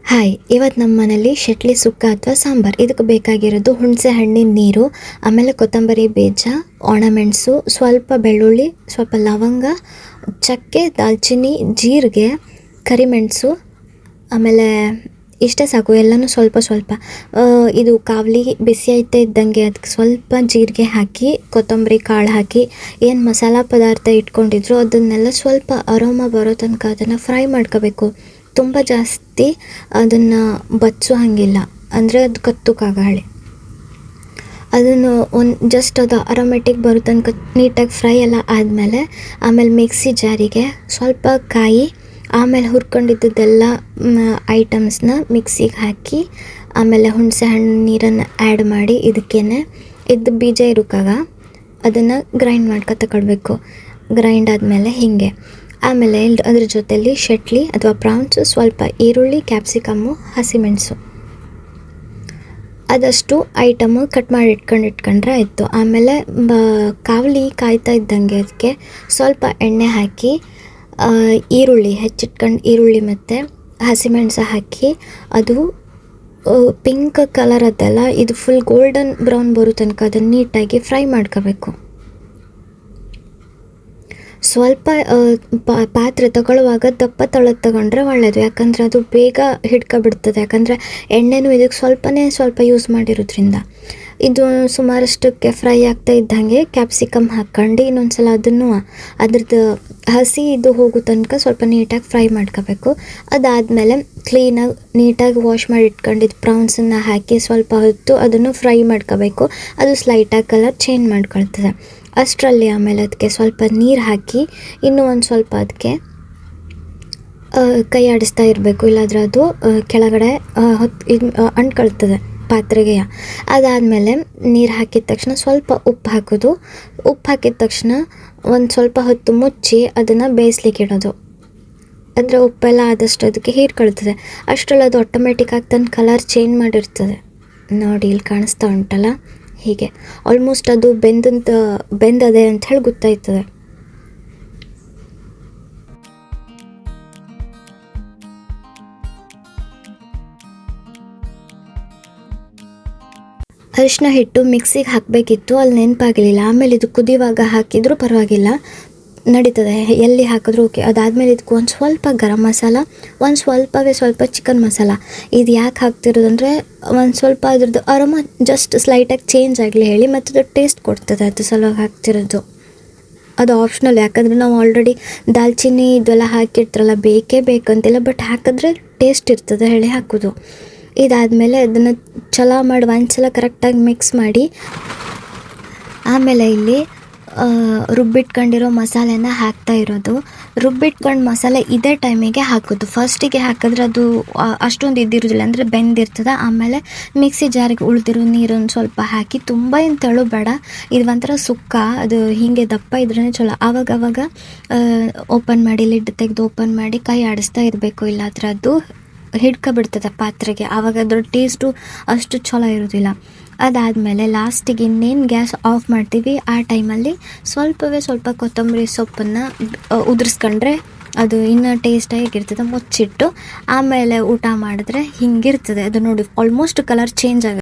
Hi, ಇವತ್ತು ನಮ್ಮ ಮನೇಲಿ ಶಟ್ಲಿ ಸುಕ್ಕ ಅಥವಾ ಸಾಂಬಾರು. ಇದಕ್ಕೆ ಬೇಕಾಗಿರೋದು ಹುಣಸೆ ಹಣ್ಣಿನ ನೀರು, ಆಮೇಲೆ ಕೊತ್ತಂಬರಿ ಬೀಜ, ಒಣಮೆಣಸು, ಸ್ವಲ್ಪ ಬೆಳ್ಳುಳ್ಳಿ, ಸ್ವಲ್ಪ ಲವಂಗ, ಚಕ್ಕೆ, ದಾಲ್ಚಿನ್ನಿ, ಜೀರಿಗೆ, ಕರಿಮೆಣಸು, ಆಮೇಲೆ ಇಷ್ಟೇ ಸಾಕು. ಎಲ್ಲನೂ ಸ್ವಲ್ಪ ಸ್ವಲ್ಪ. ಇದು ಕಾವಲಿ ಬಿಸಿ ಆಯ್ತಾ ಇದ್ದಂಗೆ ಅದಕ್ಕೆ ಸ್ವಲ್ಪ ಜೀರಿಗೆ ಹಾಕಿ, ಕೊತ್ತಂಬರಿ ಕಾಳು ಹಾಕಿ, ಏನು ಮಸಾಲ ಪದಾರ್ಥ ಇಟ್ಕೊಂಡಿದ್ರು ಅದನ್ನೆಲ್ಲ ಸ್ವಲ್ಪ ಅರೋಮ ಬರೋ ತನಕ ಅದನ್ನು ಫ್ರೈ ಮಾಡ್ಕೋಬೇಕು. ತುಂಬ ಜಾಸ್ತಿ ಅದನ್ನು ಬಚ್ಚೋ ಹಾಗಿಲ್ಲ, ಅಂದರೆ ಅದು ಕತ್ತುಕಾಗಳಿ. ಅದನ್ನು ಜಸ್ಟ್ ಅದು ಅರೋಮೆಟಿಕ್ ಬರೋ ತನಕ ನೀಟಾಗಿ ಫ್ರೈ ಎಲ್ಲ ಆದಮೇಲೆ, ಆಮೇಲೆ ಮಿಕ್ಸಿ ಜಾರಿಗೆ ಸ್ವಲ್ಪ ಕಾಯಿ, ಆಮೇಲೆ ಹುರ್ಕೊಂಡಿದ್ದೆಲ್ಲ ಐಟಮ್ಸ್ನ ಮಿಕ್ಸಿಗೆ ಹಾಕಿ, ಆಮೇಲೆ ಹುಣಸೆ ಹಣ್ಣು ನೀರನ್ನು ಆ್ಯಡ್ ಮಾಡಿ ಇದಕ್ಕೇನೆ ಇದು ಬೀಜ ಇರೋಕ್ಕಾಗ ಅದನ್ನು ಗ್ರೈಂಡ್ ಮಾಡ್ಕೊ ತಗೊಳ್ಬೇಕು. ಗ್ರೈಂಡ್ ಆದಮೇಲೆ ಹೀಗೆ ಆಮೇಲೆ ಅದ್ರ ಜೊತೆಲಿ ಶಟ್ಲಿ ಅಥವಾ ಪ್ರಾನ್ಸು, ಸ್ವಲ್ಪ ಈರುಳ್ಳಿ, ಕ್ಯಾಪ್ಸಿಕಮ್ಮು, ಹಸಿಮೆಣಸು, ಅದಷ್ಟು ಐಟಮು ಕಟ್ ಮಾಡಿ ಇಟ್ಕೊಂಡ್ರೆ ಆಯಿತು. ಆಮೇಲೆ ಕಾವಲಿ ಕಾಯ್ತಾ ಇದ್ದಂಗೆ ಅದಕ್ಕೆ ಸ್ವಲ್ಪ ಎಣ್ಣೆ ಹಾಕಿ, ಈರುಳ್ಳಿ ಹೆಚ್ಚಿಟ್ಕೊಂಡು ಈರುಳ್ಳಿ ಮತ್ತು ಹಸಿಮೆಣಸು ಹಾಕಿ, ಅದು ಪಿಂಕ್ ಕಲರ್ ಅದಲ್ಲ, ಇದು ಫುಲ್ ಗೋಲ್ಡನ್ ಬ್ರೌನ್ ಬರೋ ತನಕ ಅದನ್ನು ನೀಟಾಗಿ ಫ್ರೈ ಮಾಡ್ಕೋಬೇಕು. ಸ್ವಲ್ಪ ಪಾತ್ರೆ ತಗೊಳ್ಳುವಾಗ ದಪ್ಪ ತಳದು ತಗೊಂಡ್ರೆ ಒಳ್ಳೆಯದು, ಯಾಕಂದರೆ ಅದು ಬೇಗ ಹಿಡ್ಕೊಬಿಡ್ತದೆ. ಯಾಕಂದರೆ ಎಣ್ಣೆನೂ ಇದಕ್ಕೆ ಸ್ವಲ್ಪ ಯೂಸ್ ಮಾಡಿರೋದ್ರಿಂದ. ಇದು ಸುಮಾರಷ್ಟಕ್ಕೆ ಫ್ರೈ ಆಗ್ತಾ ಇದ್ದಂಗೆ ಕ್ಯಾಪ್ಸಿಕಮ್ ಹಾಕ್ಕೊಂಡು ಇನ್ನೊಂದು ಸಲ ಅದನ್ನು ಅದ್ರದ್ದು ಹಸಿ ಇದು ಹೋಗೋ ತನಕ ಸ್ವಲ್ಪ ನೀಟಾಗಿ ಫ್ರೈ ಮಾಡ್ಕೋಬೇಕು. ಅದಾದಮೇಲೆ ಕ್ಲೀನಾಗಿ ನೀಟಾಗಿ ವಾಶ್ ಮಾಡಿ ಇಟ್ಕೊಂಡಿದ್ದು ಪ್ರಾನ್ಸನ್ನು ಹಾಕಿ ಸ್ವಲ್ಪ ಹೊತ್ತು ಅದನ್ನು ಫ್ರೈ ಮಾಡ್ಕೋಬೇಕು. ಅದು ಸ್ಲೈಟಾಗಿ ಕಲರ್ ಚೇಂಜ್ ಮಾಡ್ಕೊಳ್ತದೆ. ಅಷ್ಟರಲ್ಲಿ ಆಮೇಲೆ ಅದಕ್ಕೆ ಸ್ವಲ್ಪ ನೀರು ಹಾಕಿ ಇನ್ನೂ ಒಂದು ಸ್ವಲ್ಪ ಅದಕ್ಕೆ ಕೈ ಆಡಿಸ್ತಾ ಇರಬೇಕು, ಇಲ್ಲಾಂದರೆ ಅದು ಕೆಳಗಡೆ ಅಂಟ್ಕೊಳ್ತದೆ ಪಾತ್ರೆಗೆ. ಅದಾದಮೇಲೆ ನೀರು ಹಾಕಿದ ತಕ್ಷಣ ಸ್ವಲ್ಪ ಉಪ್ಪು ಹಾಕೋದು. ಉಪ್ಪು ಹಾಕಿದ ತಕ್ಷಣ ಒಂದು ಸ್ವಲ್ಪ ಹೊತ್ತು ಮುಚ್ಚಿ ಅದನ್ನು ಬೇಯಿಸ್ಲಿಕ್ಕೆ ಇಡೋದು. ಅಂದರೆ ಉಪ್ಪೆಲ್ಲ ಆದಷ್ಟು ಅದಕ್ಕೆ ಹೀರ್ಕೊಳ್ತದೆ. ಅಷ್ಟರಲ್ಲಿ ಅದು ಆಟೋಮೆಟಿಕ್ಕಾಗಿ ತನ್ನ ಕಲರ್ ಚೇಂಜ್ ಮಾಡಿರ್ತದೆ. ನೋಡಿ, ಇಲ್ಲಿ ಕಾಣಿಸ್ತಾ ಉಂಟಲ್ಲ, ಹೀಗೆ ಆಲ್ಮೋಸ್ಟ್ ಅದು ಬೆಂದದೆ ಅಂತ ಹೇಳಿ ಗೊತ್ತಾಯ್ತದೆ. ಅರಿಶಿನ ಹಿಟ್ಟು ಮಿಕ್ಸಿಗೆ ಹಾಕಬೇಕಿತ್ತು, ಅಲ್ಲಿ ನೆನಪಾಗಲಿಲ್ಲ. ಆಮೇಲೆ ಇದು ಕುದಿಯುವಾಗ ಹಾಕಿದರೂ ಪರವಾಗಿಲ್ಲ, ನಡೀತದೆ, ಎಲ್ಲಿ ಹಾಕಿದ್ರೂ ಓಕೆ. ಅದಾದಮೇಲೆ ಇದಕ್ಕೆ ಒಂದು ಸ್ವಲ್ಪ ಗರಂ ಮಸಾಲ, ಒಂದು ಸ್ವಲ್ಪ ಚಿಕನ್ ಮಸಾಲ. ಇದು ಯಾಕೆ ಹಾಕ್ತಿರೋದಂದರೆ ಒಂದು ಸ್ವಲ್ಪ ಅದ್ರದ್ದು ಅರೋಮ ಜಸ್ಟ್ ಸ್ಲೈಟಾಗಿ ಚೇಂಜ್ ಆಗಲಿ ಹೇಳಿ, ಮತ್ತು ಅದು ಟೇಸ್ಟ್ ಕೊಡ್ತದೆ, ಅದು ಸಲುವಾಗಿ ಹಾಕ್ತಿರೋದು. ಅದು ಆಪ್ಷನಲ್, ಯಾಕಂದರೆ ನಾವು ಆಲ್ರೆಡಿ ದಾಲ್ಚಿನ್ನಿ ಇದೆಲ್ಲ ಹಾಕಿರ್ತಾರಲ್ಲ, ಬೇಕೇ ಬೇಕಂತಿಲ್ಲ, ಬಟ್ ಹಾಕಿದ್ರೆ ಟೇಸ್ಟ್ ಇರ್ತದೆ ಹೇಳಿ ಹಾಕೋದು. ಇದಾದಮೇಲೆ ಅದನ್ನು ಚಲೋ ಮಾಡಿ ಒಂದ್ಸಲ ಕರೆಕ್ಟಾಗಿ ಮಿಕ್ಸ್ ಮಾಡಿ, ಆಮೇಲೆ ಇಲ್ಲಿ ರುಬ್ಬಿಟ್ಕೊಂಡಿರೋ ಮಸಾಲೆನ ಹಾಕ್ತಾ ಇರೋದು. ರುಬ್ಬಿಟ್ಕೊಂಡು ಮಸಾಲೆ ಇದೇ ಟೈಮಿಗೆ ಹಾಕೋದು. ಫಸ್ಟಿಗೆ ಹಾಕಿದ್ರೆ ಅದು ಅಷ್ಟೊಂದು ಇದ್ದಿರೋದಿಲ್ಲ, ಅಂದರೆ ಬೆಂದಿರ್ತದೆ. ಆಮೇಲೆ ಮಿಕ್ಸಿ ಜಾರಿಗೆ ಉಳಿದಿರೋ ನೀರನ್ನು ಸ್ವಲ್ಪ ಹಾಕಿ, ತುಂಬ ಏನು ತೆಳು ಬೇಡ, ಇದು ಒಂಥರ ಸುಕ್ಕ, ಅದು ಹೀಗೆ ದಪ್ಪ ಇದ್ರೇ ಚಲೋ. ಆವಾಗ ಓಪನ್ ಮಾಡಿ, ಲಿಡ್ ತೆಗೆದು ಓಪನ್ ಮಾಡಿ ಕೈ ಆಡಿಸ್ತಾ ಇರಬೇಕು, ಇಲ್ಲಾಂದ್ರೆ ಅದು ಹಿಡ್ಕೊಬಿಡ್ತದೆ ಪಾತ್ರೆಗೆ. ಆವಾಗ ಅದ್ರ ಟೇಸ್ಟು ಅಷ್ಟು ಚಲೋ ಇರೋದಿಲ್ಲ. ಅದಾದಮೇಲೆ ಲಾಸ್ಟಿಗೆ ಇನ್ನೇನು ಗ್ಯಾಸ್ ಆಫ್ ಮಾಡ್ತೀವಿ ಆ ಟೈಮಲ್ಲಿ ಸ್ವಲ್ಪ ಕೊತ್ತಂಬರಿ ಸೊಪ್ಪನ್ನು ಉದುರಿಸ್ಕೊಂಡ್ರೆ ಅದು ಇನ್ನೂ ಟೇಸ್ಟಾಗಿರ್ತದೆ. ಮುಚ್ಚಿಟ್ಟು ಆಮೇಲೆ ಊಟ ಮಾಡಿದ್ರೆ ಹಿಂಗಿರ್ತದೆ. ಅದು ನೋಡಿ, ಆಲ್ಮೋಸ್ಟ್ ಕಲರ್ ಚೇಂಜ್ ಆಗುತ್ತೆ.